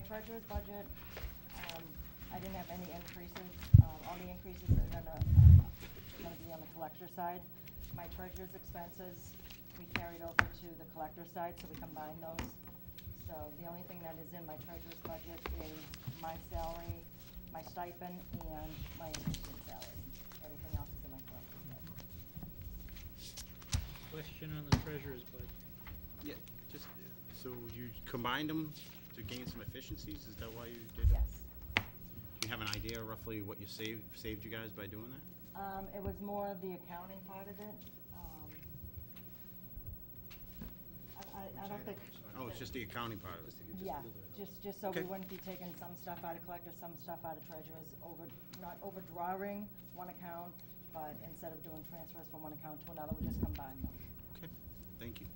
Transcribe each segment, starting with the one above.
treasurer's budget, I didn't have any increases. All the increases are gonna be on the collector side. My treasurer's expenses, we carried over to the collector side, so we combined those. So the only thing that is in my treasurer's budget is my salary, my stipend, and my assistant salary. Everything else is in my collector's budget. Question on the treasurer's budget. Yeah, just, so you combined them to gain some efficiencies? Is that why you did it? Yes. Do you have an idea roughly what you saved you guys by doing that? It was more the accounting part of it. I don't think. Oh, it's just the accounting part of it. Yeah, just so we Okay. wouldn't be taking some stuff out of collector, some stuff out of treasurer's, not overdrawing one account, but instead of doing transfers from one account to another, we just combine them. Okay, thank you.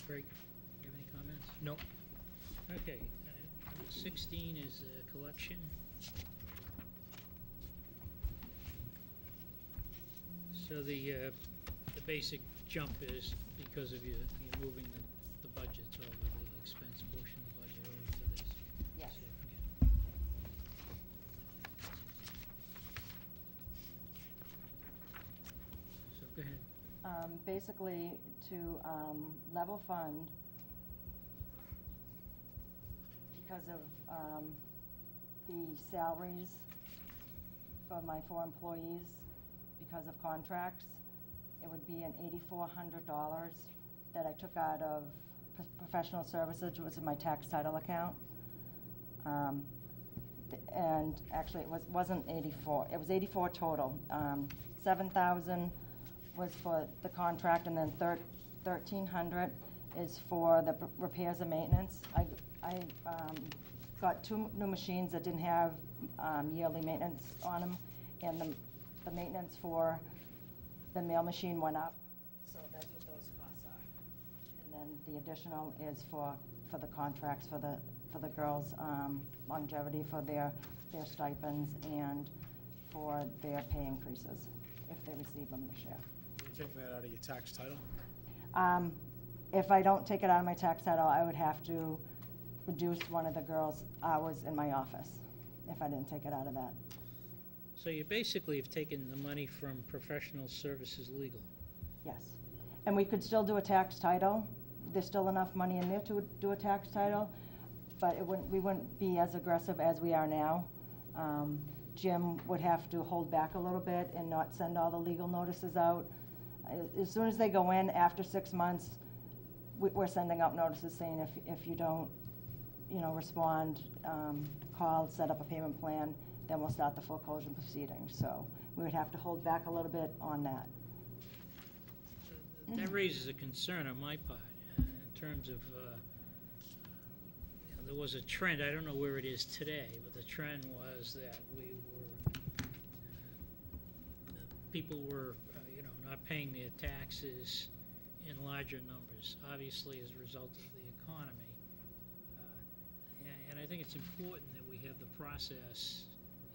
Greg, you have any comments? No. Okay, number 16 is collection. So the basic jump is because of you moving the budgets over, the expense portion of the budget over to this. Yes. So, okay. So go ahead. Basically, to level fund, because of the salaries for my 4 employees, because of contracts, it would be an $8,400 that I took out of professional services, which was in my tax title account. And actually, it wasn't 84. It was 84 total. 7,000 was for the contract, and then 1,300 is for the repairs and maintenance. I got 2 new machines that didn't have yearly maintenance on them, and the maintenance for the mail machine went up, so that's what those costs are. And then the additional is for the contracts for the girls' longevity, for their stipends, and for their pay increases, if they receive them this year. You're taking that out of your tax title? If I don't take it out of my tax title, I would have to reduce one of the girls' hours in my office, if I didn't take it out of that. So you basically have taken the money from professional services legal. Yes. And we could still do a tax title. There's still enough money in there to do a tax title, but we wouldn't be as aggressive as we are now. Jim would have to hold back a little bit and not send all the legal notices out. As soon as they go in, after 6 months, we're sending out notices saying if you don't, respond, call, set up a payment plan, then we'll start the foreclosure proceedings. So we would have to hold back a little bit on that. That raises a concern on my part in terms of, there was a trend, I don't know where it is today, but the trend was that people were, not paying their taxes in larger numbers, obviously as a result of the economy. And I think it's important that we have the process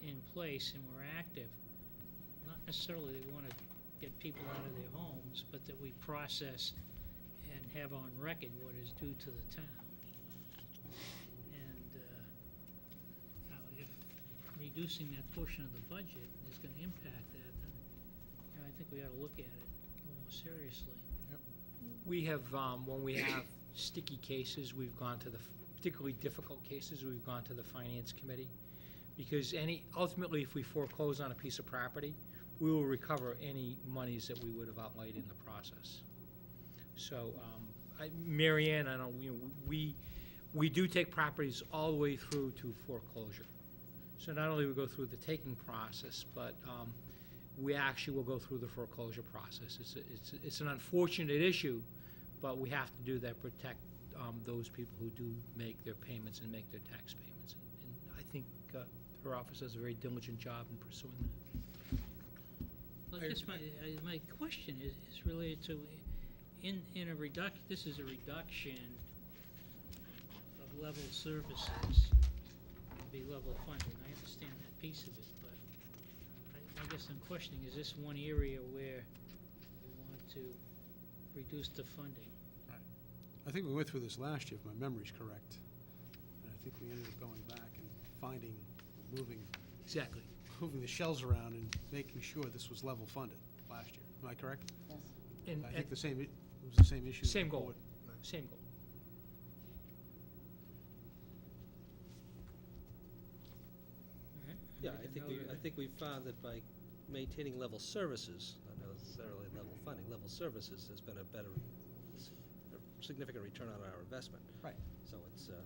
in place and we're active. Not necessarily that we want to get people out of their homes, but that we process and have on record what is due to the town. And if reducing that portion of the budget is going to impact that, then I think we ought to look at it more seriously. Yep. We have, when we have sticky cases, we've gone to particularly difficult cases, we've gone to the Finance Committee. Because ultimately, if we foreclose on a piece of property, we will recover any monies that we would have outlaid in the process. So, Mary Ann, we do take properties all the way through to foreclosure. So not only we go through the taking process, but we actually will go through the foreclosure process. It's an unfortunate issue, but we have to do that, protect those people who do make their payments and make their tax payments. And I think her office does a very diligent job in pursuing that. Well, I guess my question is related to, this is a reduction of level services to be level funded. I understand that piece of it, but I guess I'm questioning, is this one area where we want to reduce the funding? Right. I think we went through this last year, if my memory's correct. And I think we ended up going back and finding, moving Exactly. the shells around and making sure this was level funded last year. Am I correct? Yes. And, I think it was the same issue. Same with the goal. board. same goal. Yeah, I think we found that by maintaining level services, not necessarily level funding, level services has been a better, a significant return on our investment. Right. So it's, I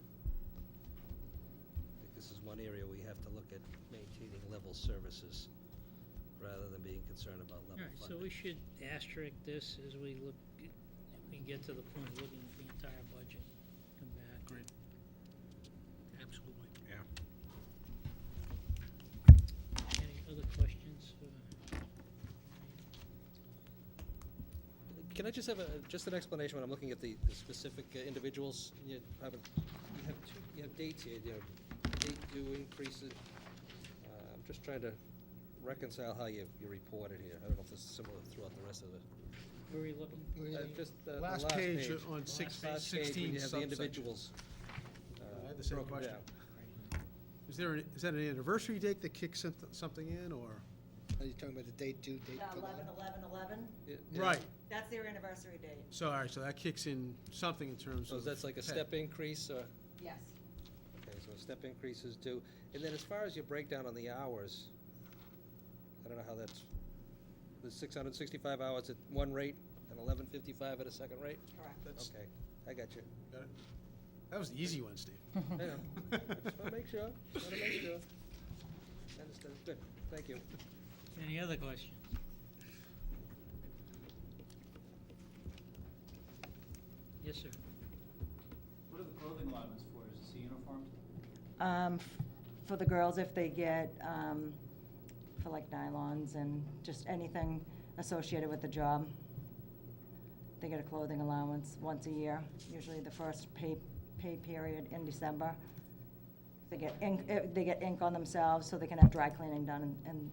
think this is one area we have to look at maintaining level services rather than being concerned about All level right, funding. so we should asterisk this as we look, we get to the point of looking at the entire budget, come back. Great. Absolutely. Yeah. Any other questions? Can I just have just an explanation when I'm looking at the specific individuals? You have dates here, date due increases. I'm just trying to reconcile how you report it here. I don't know if this is similar throughout the rest of it. Where are you looking? Just the Last page on Last 16 page, when you have the subsection. individuals. I had the same broken question. down. Is that an anniversary date that kicks something in, or? Are you talking about the date due, date? The 11/11/11, Yeah. Right, that's their anniversary date. so, all right, so that kicks in something in terms So of. that's like a pay. step increase, or, Yes. okay, so a step increase is due. And then as far as your breakdown on the hours, I don't know how that's, the 665 hours at one rate and 1155 at a second rate? Correct. That's, Okay, I got you. got it. That was the easy one, Steve. I know. I just wanna make sure, Understood, good, thank you. Any other questions? Yes, sir. What are the clothing allowance for? Is this uniforms? For the girls, if they get, for like nylons and just anything associated with the job, they get a clothing allowance once a year, usually the first pay period in December. They get ink on themselves, so they can have dry cleaning done and.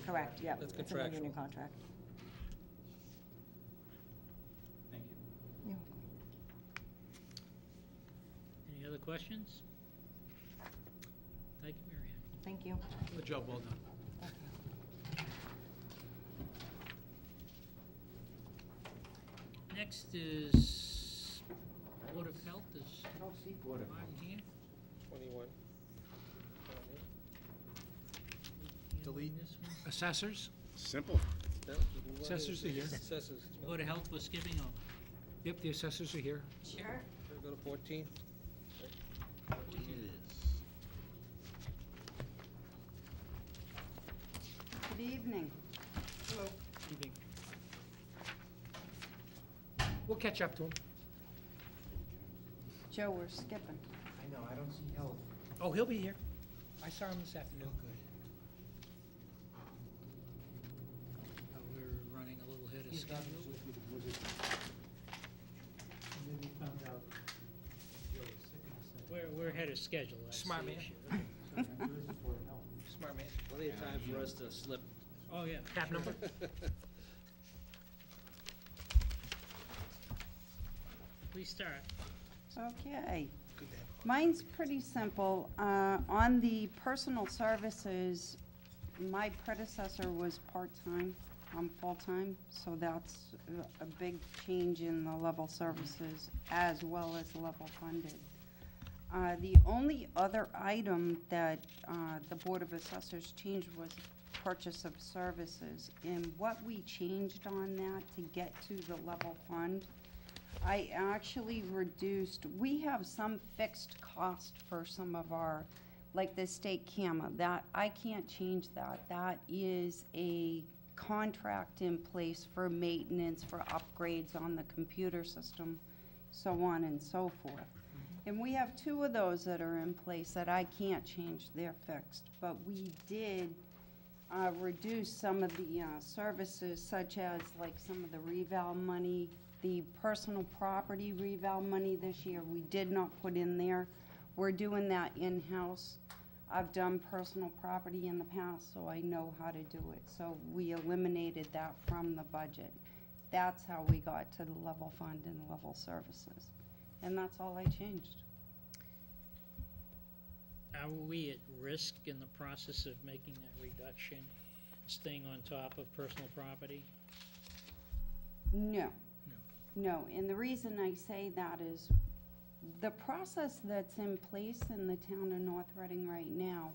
Correct, yep. That's It's in the union contractual. contract. Thank you. Yeah. Any other questions? Thank you, Mary Ann. Thank you. Good job, well done. Thank you. Next is Board of Health, is I don't see Board of Martin here? 21. Delete. Handling this one? Assessors? Simple. Yeah, just move on. Assessors are here. Assessors. Board of Health, we're skipping over. Yep, the assessors are here. Sure. Go to 14. Good evening. Evening. We'll catch up to him. Joe, we're skipping. I know, I don't see health. Oh, he'll be here. I saw him this afternoon. We're running a little ahead of He's got schedule. this with the wizard. And then we found out Joe was sick and said. We're ahead of schedule, that's the Smart man. issue. Sorry, I'm doing this for health. Smart man. Plenty of time for us to slip. Oh, yeah. Tab sure. number? Please start. Okay. Mine's pretty simple. On the personal services, my predecessor was part-time, I'm full-time, so that's a big change in the level services as well as level funded. The only other item that the Board of Assessors changed was purchase of services. And what we changed on that to get to the level fund, I actually reduced, we have some fixed cost for some of our, like the state CAMA, that, I can't change that. That is a contract in place for maintenance, for upgrades on the computer system, so on and so forth. And we have two of those that are in place that I can't change, they're fixed. But we did reduce some of the services, such as like some of the reval money, the personal property reval money this year, we did not put in there. We're doing that in-house. I've done personal property in the past, so I know how to do it. So we eliminated that from the budget. that's how we got to the level fund and level services. And that's all I changed. Are we at risk in the process of making that reduction, and staying on top of personal property? No. No, and the reason I say that is the process that's in place in the town of North Reading right now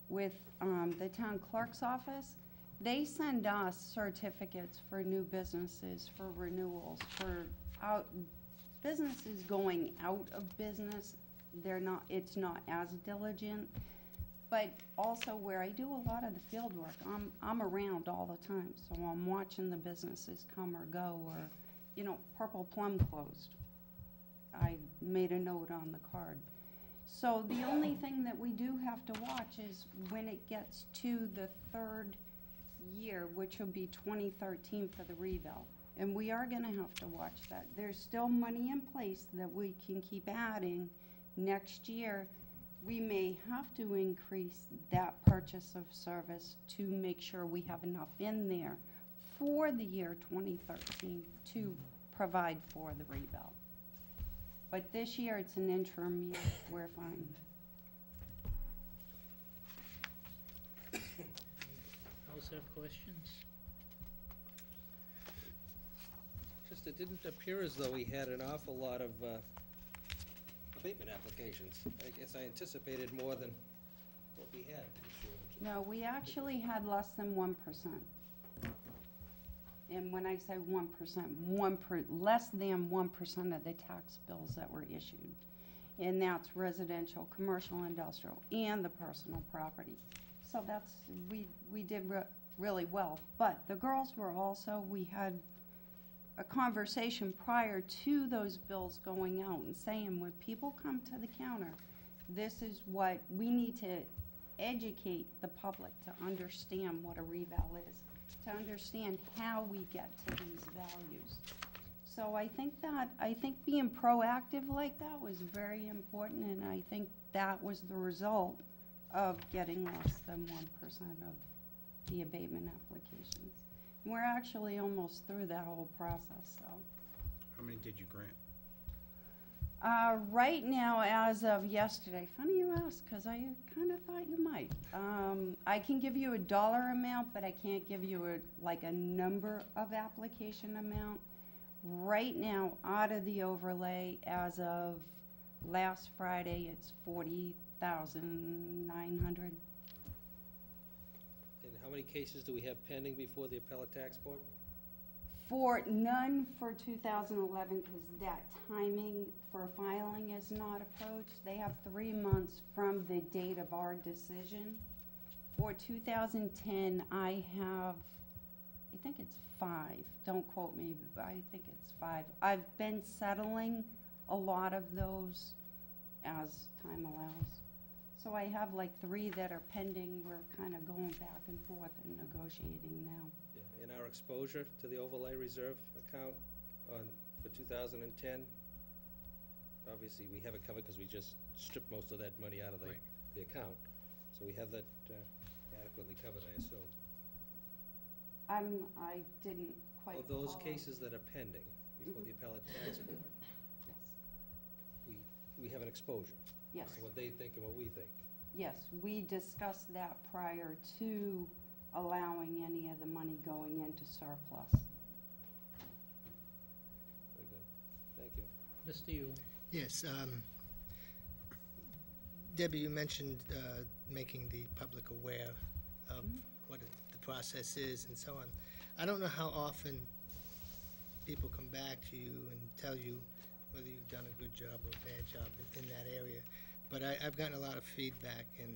with the town clerk's office, they send us certificates for new businesses, for renewals, for businesses going out of business. It's not as diligent. But also where I do a lot of the field work, I'm around all the time, so I'm watching the businesses come or go, or, you know, Purple Plum closed. I made a note on the card. So the only thing that we do have to watch is when it gets to the third year, which will be 2013 for the revale. And we are gonna have to watch that. There's still money in place that we can keep adding. Next year, we may have to increase that purchase of service to make sure we have enough in there for the year 2013 to provide for the revale. But this year, it's an interim year, we're fine. Else have questions? Just, it didn't appear as though we had an awful lot of abatement applications. I guess I anticipated more than what we had this year. No, we actually had less than 1%. And when I say 1%, less than 1% of the tax bills that were issued. And that's residential, commercial, industrial, and the personal property. So that's, we did really well. But the girls were also, we had a conversation prior to those bills going out and saying, when people come to the counter, this is what, we need to educate the public to understand what a revale is, to understand how we get to these values. So I think being proactive like that was very important, and I think that was the result of getting less than 1% of the abatement applications. And we're actually almost through that whole process, so. How many did you grant? Right now, as of yesterday, funny you ask, because I kind of thought you might. I can give you a dollar amount, but I can't give you a number of application amount. Right now, out of the overlay, as of last Friday, it's 40,900. And how many cases do we have pending before the appellate tax board? For none for 2011, because that timing for filing is not approached. They have 3 months from the date of our decision. For 2010, I think it's 5. Don't quote me, but I think it's 5. I've been settling a lot of those as time allows. So I have like 3 that are pending. We're kind of going back and forth and negotiating now. Yeah, and our exposure to the overlay reserve account for 2010, obviously we have it covered because we just stripped most of that money out of the account. So we have that adequately covered, I assume. I didn't quite Of those follow. cases that are pending before the appellate tax board, Yes, we have an exposure. yes, So what they think and what we think. yes. We discussed that prior to allowing any of the money going into surplus. Very good. Thank you. Mr. Yule? Yes, Debbie, you mentioned making the public aware of what the process is and so on. I don't know how often people come back to you and tell you whether you've done a good job or a bad job in that area. But I've gotten a lot of feedback, and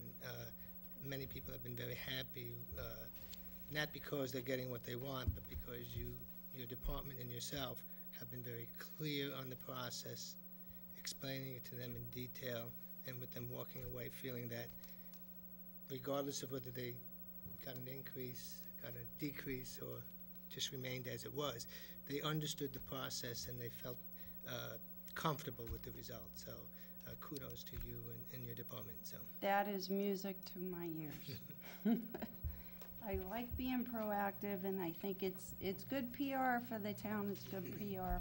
many people have been very happy, not because they're getting what they want, but because your department and yourself have been very clear on the process, explaining it to them in detail, and with them walking away feeling that regardless of whether they got an increase, got a decrease, or just remained as it was, they understood the process and they felt comfortable with the result. So kudos to you and your department. So That is music to my ears. I like being proactive, and I think it's good PR for the town, it's good PR